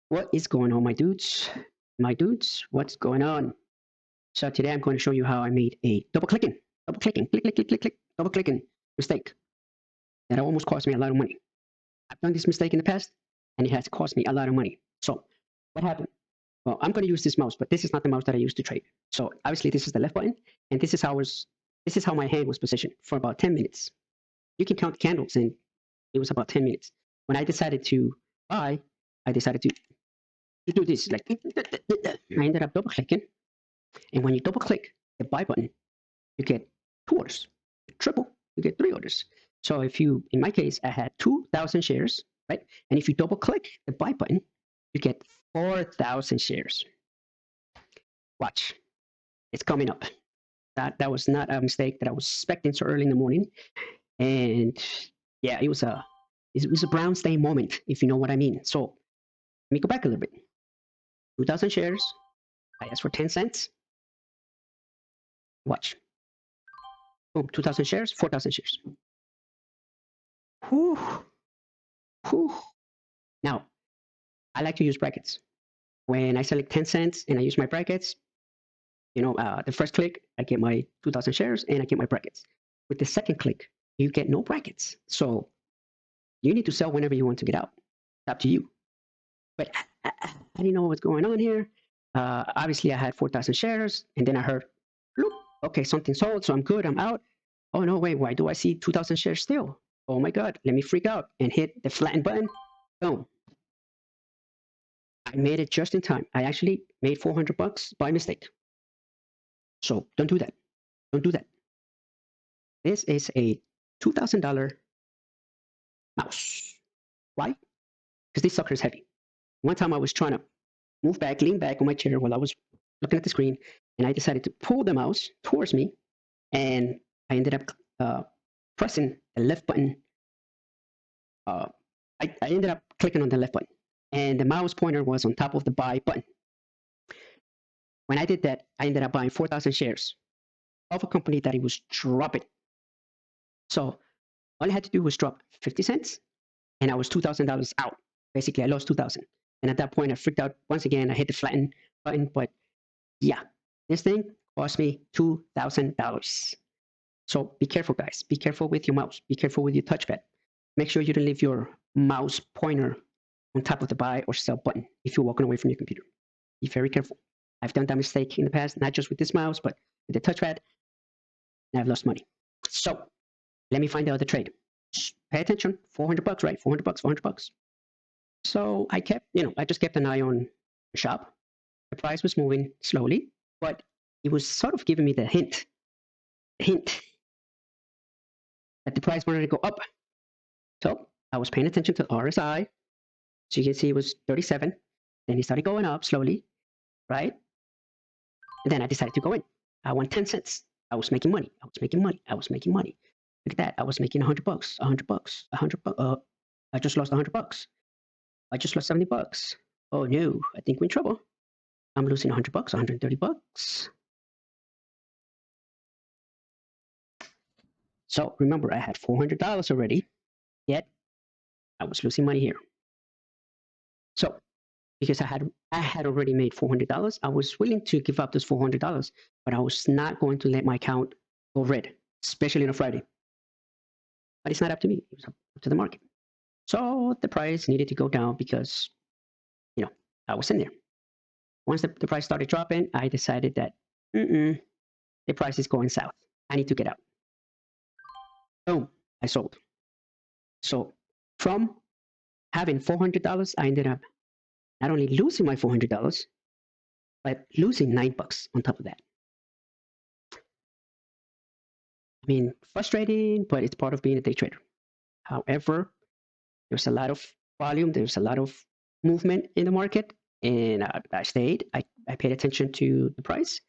What is going on, my dudes? My dudes, what's going on? So today I'm going to show you how I made a double clicking, click, double clicking mistake that almost cost me a lot of money. I've done this mistake in the past and it has cost me a lot of money. So what happened? Well, I'm going to use this mouse, but this is not the mouse that I used to trade. So obviously this is the left button, and this is how my hand was positioned for about 10 minutes. You can count the candles, and it was about 10 minutes. When I decided to buy, I decided to do this. Like I ended up double clicking, and when you double click the buy button, you get 2 orders. Triple, you get 3 orders. So if you, in my case, I had 2,000 shares, right? And if you double click the buy button, you get 4,000 shares. Watch, it's coming up. That was not a mistake that I was expecting so early in the morning, and yeah, it was a brown stain moment, if you know what I mean. So let me go back a little bit. 2,000 shares. I asked for 10 cents. Watch. Boom, 2,000 shares, 4,000 shares. Whew. Whew. Now, I like to use brackets. When I select 10 cents and I use my brackets, the first click, I get my 2,000 shares and I get my brackets. With the second click, you get no brackets. So you need to sell whenever you want to get out. It's up to you. But I didn't know what was going on here. Obviously, I had 4,000 shares, and then I heard, look, okay, something sold, so I'm good, I'm out. Oh, no, wait, why do I see 2,000 shares still? Oh my God, let me freak out and hit the flatten button. Boom. I made it just in time. I actually made $400 by mistake. So don't do that. Don't do that. This is a $2,000 mouse. Why? Because this sucker is heavy. One time I was trying to lean back on my chair while I was looking at the screen, and I decided to pull the mouse towards me, and I ended up pressing the left button. I ended up clicking on the left button, and the mouse pointer was on top of the buy button. When I did that, I ended up buying 4,000 shares of a company that it was dropping. So all I had to do was drop 50 cents, and I was $2,000 out. Basically, I lost 2,000. And at that point, I freaked out once again. I hit the flatten button, but yeah, this thing cost me $2,000. So be careful, guys. Be careful with your mouse. Be careful with your touchpad. Make sure you don't leave your mouse pointer on top of the buy or sell button if you're walking away from your computer. Be very careful. I've done that mistake in the past, not just with this mouse, but with the touchpad, and I've lost money. So let me find the other trade. Pay attention. $400, right? $400. So I just kept an eye on the shop. The price was moving slowly, but it was sort of giving me the hint that the price wanted to go up. So I was paying attention to RSI. So you can see it was 37. Then it started going up slowly, right? And then I decided to go in. I won 10 cents. I was making money. Look at that. I was making $100, $100. I just lost $100. I just lost $70. Oh no, I think we're in trouble. I'm losing $100, $130. So remember, I had $400 already, yet I was losing money here. So because I had already made $400, I was willing to give up this $400, but I was not going to let my account go red, especially on a Friday. But it's not up to me. It was up to the market. So the price needed to go down because, I was in there. Once the price started dropping, I decided that the price is going south. I need to get out. Boom, I sold. So from having $400, I ended up not only losing my $400, but losing $9 on top of that. I mean, frustrating, but it's part of being a day trader. However, there's a lot of volume, there's a lot of movement in the market, and I stayed. I paid attention to the price,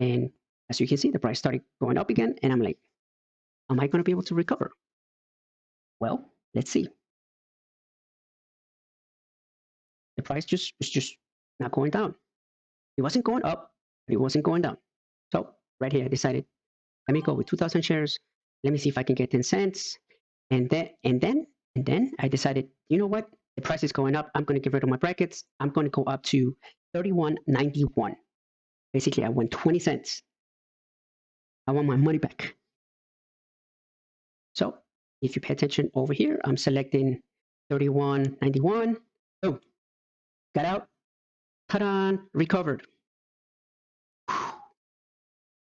and as you can see, the price started going up again, and I'm like, am I going to be able to recover? Well, let's see. The price was just not going down. It wasn't going up, but it wasn't going down. So right here, I decided, let me go with 2,000 shares. Let me see if I can get 10 cents. And then I decided, you know what? The price is going up. I'm going to get rid of my brackets. I'm going to go up to 31.91. Basically, I won 20 cents. I want my money back. So if you pay attention over here, I'm selecting 31.91. Oh, got out. Ta-da! Recovered.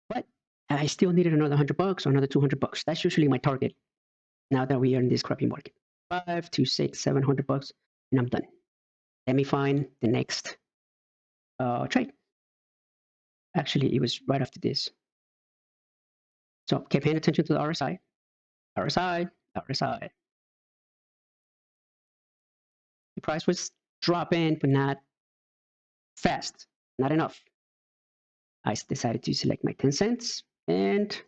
But I still needed another $100 or another $200. That's usually my target. Now that we are in this crappy market, $500 to $700, and I'm done. Let me find the next trade. Actually, it was right after this. So keep paying attention to the RSI. RSI. The price was dropping, but not fast, not enough. I decided to select my 10 cents, and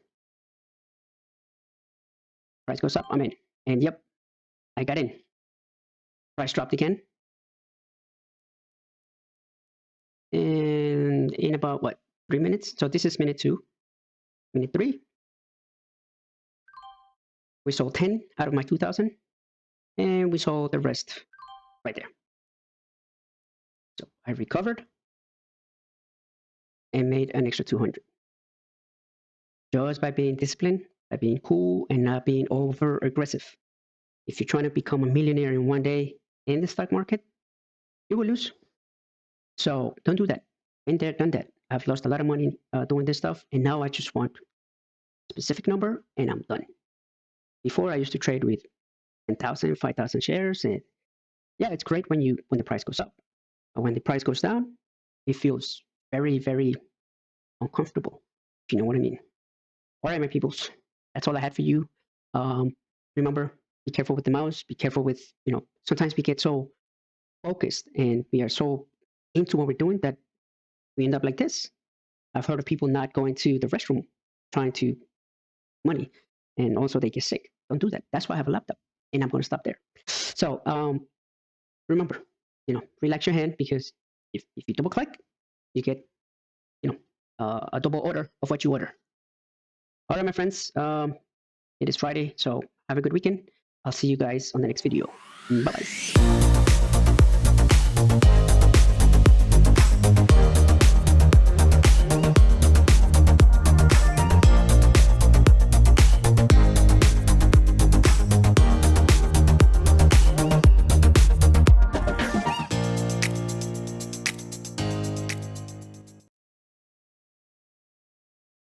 price goes up, I'm in. And yep, I got in. Price dropped again. And in about, what, 3 minutes? So this is minute 2. Minute 3. We sold 10 out of my 2,000. And we sold the rest right there. So I recovered and made an extra 200. Just by being disciplined, by being cool, and not being over aggressive. If you're trying to become a millionaire in one day in the stock market, you will lose. So don't do that. Been there, done that. I've lost a lot of money doing this stuff, and now I just want a specific number, and I'm done. Before, I used to trade with 10,000, 5,000 shares, and yeah, it's great when the price goes up. But when the price goes down, it feels very, very uncomfortable, if you know what I mean. All right, my peoples, that's all I had for you. Remember, be careful with the mouse. Be careful with, sometimes we get so focused and we are so into what we're doing that we end up like this. I've heard of people not going to the restroom trying to money, and also they get sick. Don't do that. That's why I have a laptop, and I'm going to stop there. So remember, relax your hand, because if you double click, you get a double order of what you order. All right, my friends, it is Friday, so have a good weekend. I'll see you guys on the next video. Bye-bye.